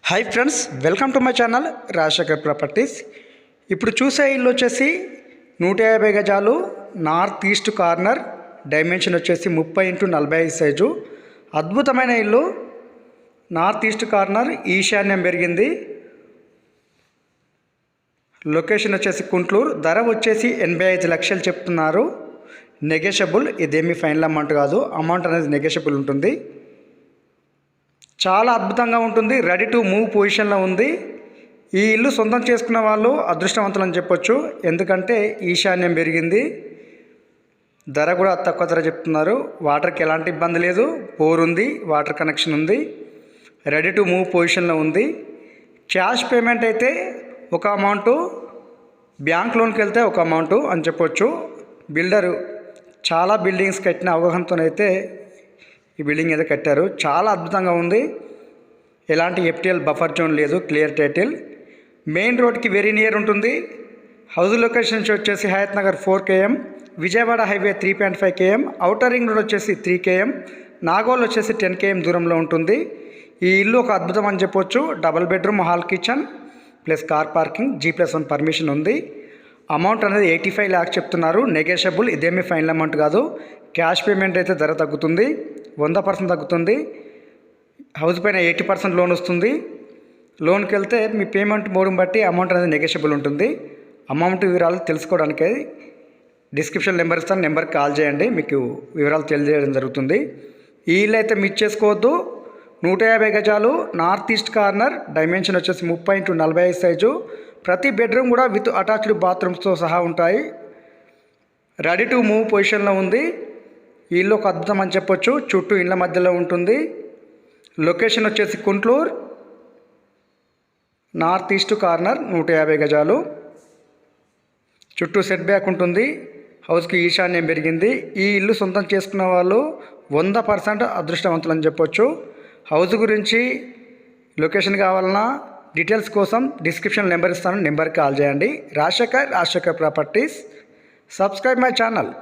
Hi friends, welcome to my channel Rajasekhar properties. ఇప్పుడు చూసే ఇల్లు వచ్చేసి 150 గజాలు, నార్త్ ఈస్ట్ కార్నర్, డైమెన్షన్ వచ్చేసి 30x45 సైజు. అద్భుతమైన ఇల్లు. నార్త్ ఈస్ట్ కార్నర్, ఈశాన్యం పెరిగింది. లొకేషన్ వచ్చేసి కుంట్లూరు. ధర వచ్చేసి 85 లక్షలు చెప్తున్నారు. నెగోషియబుల్, ఇదేమీ ఫైనల్ అమౌంట్ కాదు. అమౌంట్ అనేది నెగోషియబుల్ ఉంటుంది. చాలా అద్భుతంగా ఉంటుంది. రెడీ టు మూవ్ పొజిషన్లో ఉంది. ఈ ఇల్లు సొంతం చేసుకున్న వాళ్ళు అదృష్టవంతులు అని చెప్పొచ్చు. ఎందుకంటే ఈశాన్యం పెరిగింది. ధర కూడా తక్కువ ధర చెప్తున్నారు. వాటర్కి ఎలాంటి ఇబ్బంది లేదు. బోర్ ఉంది, వాటర్ కనెక్షన్ ఉంది. రెడీ టు మూవ్ పొజిషన్లో ఉంది. క్యాష్ పేమెంట్ అయితే ఒక అమౌంటు, బ్యాంక్ లోన్కి వెళ్తే ఒక అమౌంటు అని చెప్పొచ్చు. బిల్డరు చాలా బిల్డింగ్స్ కట్టిన అవగాహనతోనైతే ఈ బిల్డింగ్ అయితే కట్టారు. చాలా అద్భుతంగా ఉంది. ఎలాంటి ఎఫ్టీఎల్ బఫర్ జోన్ లేదు. Clear title. మెయిన్ రోడ్కి వెరీ నియర్ ఉంటుంది. హౌస్ లొకేషన్ వచ్చేసి Hayathnagar 4 km, Vijayawada highway 3.5 km, outer ring road వచ్చేసి 3 km, నాగోల్ వచ్చేసి 10 km దూరంలో ఉంటుంది. ఈ ఇల్లు ఒక అద్భుతం అని చెప్పొచ్చు. Double bedroom, hall kitchen plus car parking, G+1 permission ఉంది. అమౌంట్ అనేది 85 lakhs చెప్తున్నారు. నెగోషియబుల్, ఇదేమీ ఫైనల్ అమౌంట్ కాదు. క్యాష్ పేమెంట్ అయితే ధర తగ్గుతుంది, 100% తగ్గుతుంది. హౌస్ పైన 80% లోన్ వస్తుంది. లోన్కి వెళ్తే మీ పేమెంట్ మోడ్ని బట్టి అమౌంట్ అనేది నెగోషియబుల్ ఉంటుంది. అమౌంట్ వివరాలు తెలుసుకోవడానికి డిస్క్రిప్షన్ నెంబర్ ఇస్తాను, నెంబర్కి కాల్ చేయండి, మీకు వివరాలు తెలియజేయడం జరుగుతుంది. ఈ ఇల్లు అయితే మిస్ చేసుకోవద్దు. 150 గజాలు, నార్త్ ఈస్ట్ కార్నర్, డైమెన్షన్ వచ్చేసి 30x45 సైజు. ప్రతి బెడ్రూమ్ కూడా విత్ అటాచ్డ్ బాత్రూమ్స్తో సహా ఉంటాయి. రెడీ టు మూవ్ పొజిషన్లో ఉంది. ఈ ఇల్లు ఒక అద్భుతం అని చెప్పొచ్చు. చుట్టూ ఇళ్ళ మధ్యలో ఉంటుంది. లొకేషన్ వచ్చేసి కుంట్లూరు, నార్త్ ఈస్ట్ కార్నర్, 150 గజాలు. చుట్టూ సెట్ బ్యాక్ ఉంటుంది. హౌస్కి ఈశాన్యం పెరిగింది. ఈ ఇల్లు సొంతం చేసుకున్న వాళ్ళు 100% అదృష్టవంతులు అని చెప్పొచ్చు. హౌస్ గురించి లొకేషన్ కావాలన్నా డీటెయిల్స్ కోసం డిస్క్రిప్షన్ నెంబర్ ఇస్తాను, నెంబర్కి కాల్ చేయండి. Rajasekhar properties. Subscribe my channel.